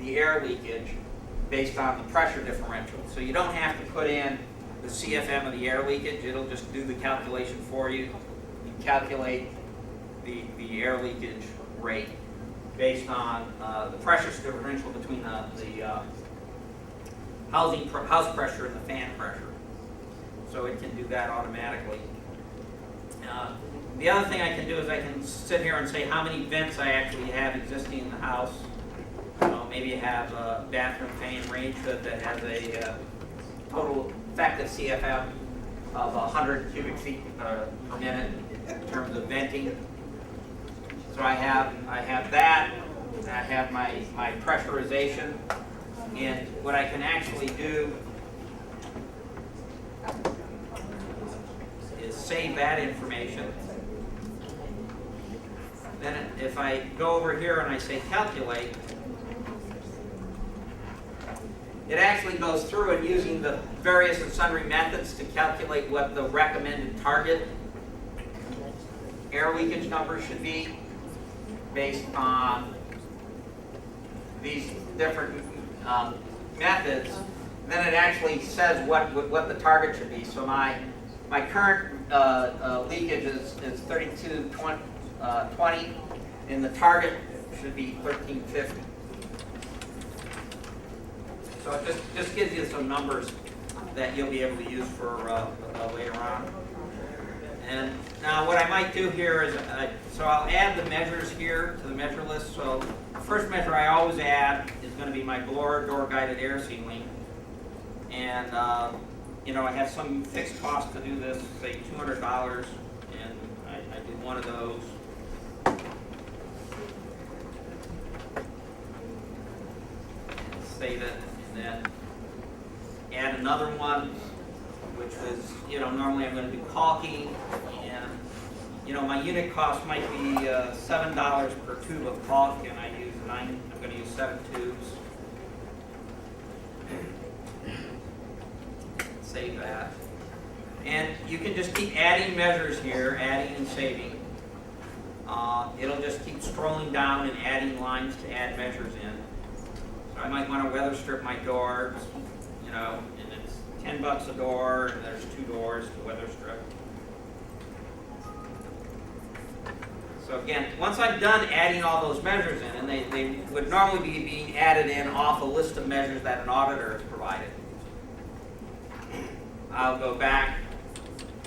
the air leakage based on the pressure differential. So you don't have to put in the CFM of the air leakage. It'll just do the calculation for you. You calculate the air leakage rate based on the pressure differential between the house pressure and the fan pressure. So it can do that automatically. The other thing I can do is I can sit here and say how many vents I actually have existing in the house. Maybe you have a bathroom fan range hood that has a total effective CFM of 100 cubic feet per minute in terms of venting. So I have that, and I have my pressurization, and what I can actually do is save that information. Then if I go over here and I say calculate, it actually goes through and using the various and sundry methods to calculate what the recommended target air leakage number should be based on these different methods. Then it actually says what the target should be. So my current leakage is 3220, and the target should be 1350. So it just gives you some numbers that you'll be able to use for later on. And now what I might do here is, so I'll add the measures here to the measure list. So the first measure I always add is going to be my blower door guided air sealing. And I have some fixed cost to do this, say $200, and I do one of those. Save it, and then add another one, which is, normally I'm going to do caulking, and, my unit cost might be $7 per tube of caulk, and I'm going to use 7 tubes. Save that. And you can just keep adding measures here, adding and saving. It'll just keep scrolling down and adding lines to add measures in. So I might want to weather strip my doors, and it's $10 a door, and there's 2 doors to weather strip. So again, once I'm done adding all those measures in, and they would normally be being added in off a list of measures that an auditor has provided. I'll go back,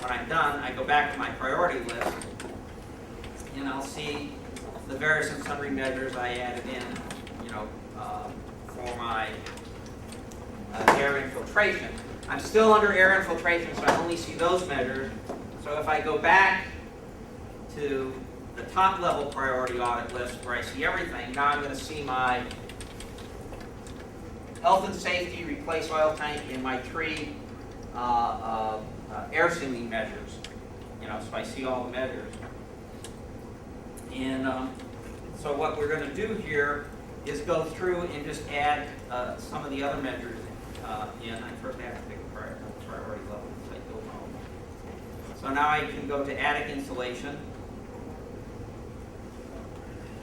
when I'm done, I go back to my priority list, and I'll see the various and sundry measures I added in, for my air infiltration. I'm still under air infiltration, so I only see those measures. So if I go back to the top level priority audit list where I see everything, now I'm going to see my health and safety, replace oil tank, and my 3 air sealing measures. So I see all the measures. And so what we're going to do here is go through and just add some of the other measures in. I first have to pick a priority level, so I don't know. So now I can go to attic insulation.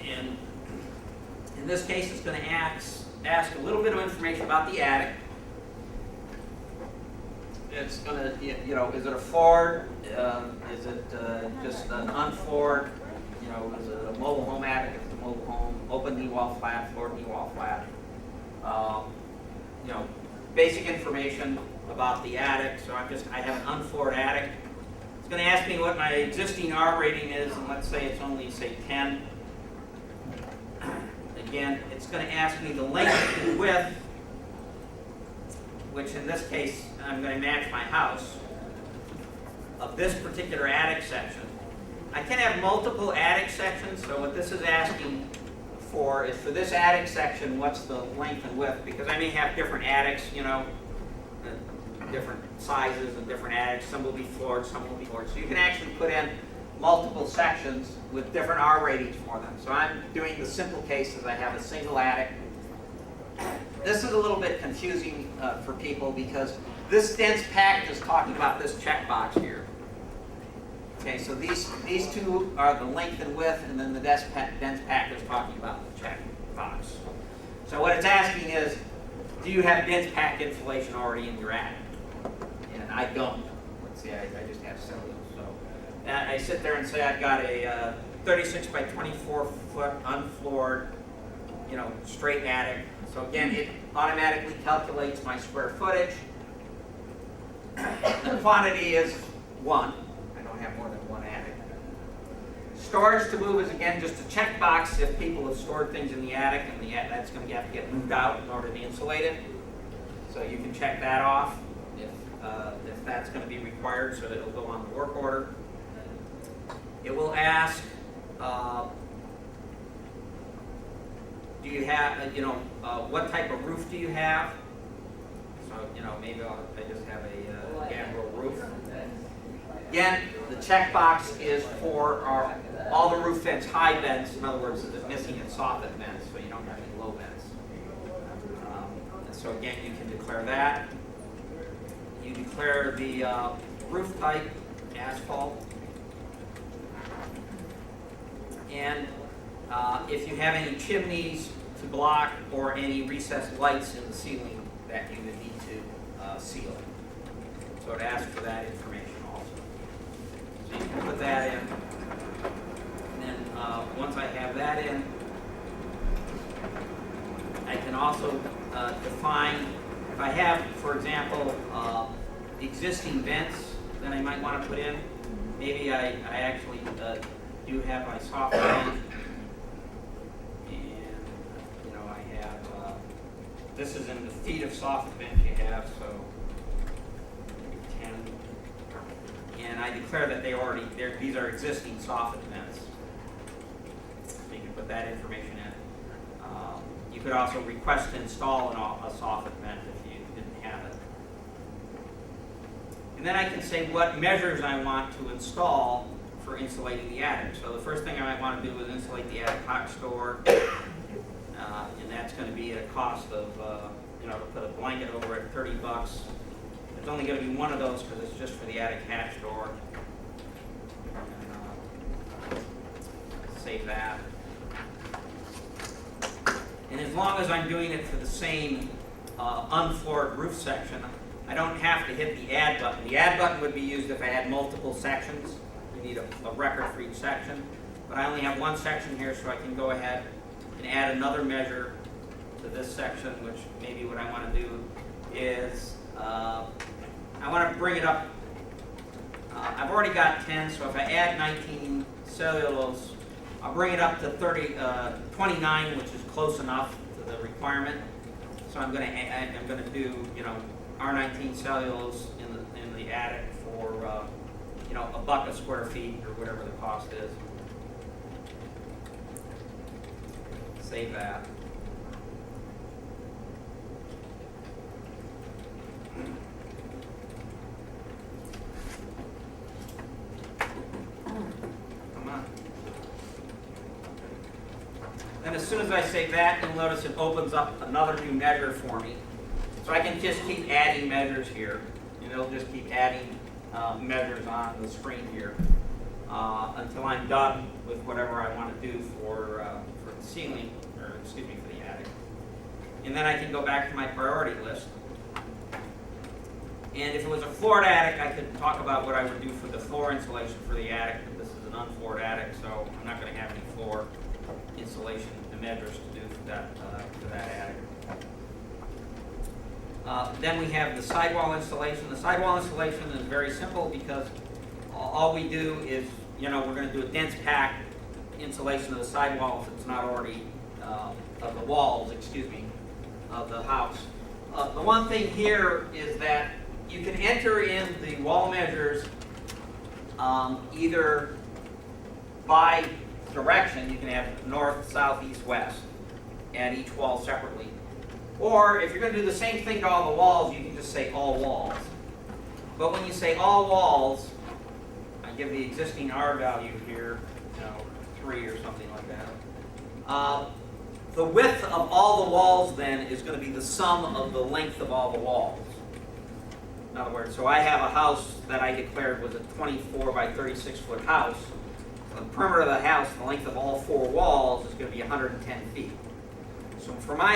And in this case, it's going to ask a little bit of information about the attic. It's going to, is it a floored? Is it just an unfloored? Is it a mobile home attic? Is it a mobile home? Open knee wall flat, floored knee wall flat. Basic information about the attic. So I have an unfloored attic. It's going to ask me what my existing R rating is, and let's say it's only, say, 10. Again, it's going to ask me the length and width, which in this case, I'm going to match my house, of this particular attic section. I can have multiple attic sections, so what this is asking for is for this attic section, what's the length and width, because I may have different attics, different sizes and different attics. Some will be floored, some will be floored. So you can actually put in multiple sections with different R ratings for them. So I'm doing the simple cases. I have a single attic. This is a little bit confusing for people because this dense package is talking about this checkbox here. Okay, so these 2 are the length and width, and then the dense package is talking about the checkbox. So what it's asking is, do you have dense packed insulation already in your attic? And I don't. Let's see, I just have cellulose. So I sit there and say I've got a 36 by 24 foot unfloored, straight attic. So again, it automatically calculates my square footage. The quantity is 1. I don't have more than one attic. Storage to move is again just a checkbox if people have stored things in the attic and that's going to have to get moved out in order to insulate it. So you can check that off if that's going to be required, so it'll go on the work order. It will ask, do you have, what type of roof do you have? So, maybe I just have a gambrel roof. Again, the checkbox is for all the roof vents, high vents. In other words, it's missing its soffit vents, so you don't have any low vents. And so again, you can declare that. You declare the roof type, asphalt. And if you have any chimneys to block or any recessed lights in the ceiling that you would need to seal. So it asks for that information also. So you can put that in. And then once I have that in, I can also define, if I have, for example, existing vents that I might want to put in. Maybe I actually do have my soft vent. And, I have, this is in the feet of soft vent you have, so 10. And I declare that these are existing soffit vents. So you can put that information in. You could also request to install a soffit vent if you didn't have it. And then I can say what measures I want to install for insulating the attic. So the first thing I might want to do is insulate the attic hot store. And that's going to be at a cost of, to put a blanket over it, $30. There's only going to be one of those because it's just for the attic hatch door. Save that. And as long as I'm doing it for the same unfloored roof section, I don't have to hit the add button. The add button would be used if I had multiple sections. You need a record for each section. But I only have one section here, so I can go ahead and add another measure to this section, which maybe what I want to do is, I want to bring it up. I've already got 10, so if I add 19 cellulose, I'll bring it up to 29, which is close enough to the requirement. So I'm going to do, R19 cellulose in the attic for, $1 a square feet or whatever the cost is. Save that. Come on. Then as soon as I save that, you'll notice it opens up another new measure for me. So I can just keep adding measures here, and it'll just keep adding measures on the screen here until I'm done with whatever I want to do for the ceiling, or excuse me, for the attic. And then I can go back to my priority list. And if it was a floored attic, I could talk about what I would do for the floor insulation for the attic. This is an unfloored attic, so I'm not going to have any floor insulation measures to do for that attic. Then we have the sidewall installation. The sidewall installation is very simple because all we do is, we're going to do a dense pack insulation of the sidewall if it's not already, of the walls, of the house. The one thing here is that you can enter in the wall measures either by direction. You can have north, south, east, west, and each wall separately. Or if you're going to do the same thing to all the walls, you can just say all walls. But when you say all walls, I give the existing R value here, 3 or something like that. The width of all the walls then is going to be the sum of the length of all the walls. In other words, so I have a house that I declared was a 24 by 36 foot house. So the perimeter of the house, the length of all 4 walls is going to be 110 feet. So for my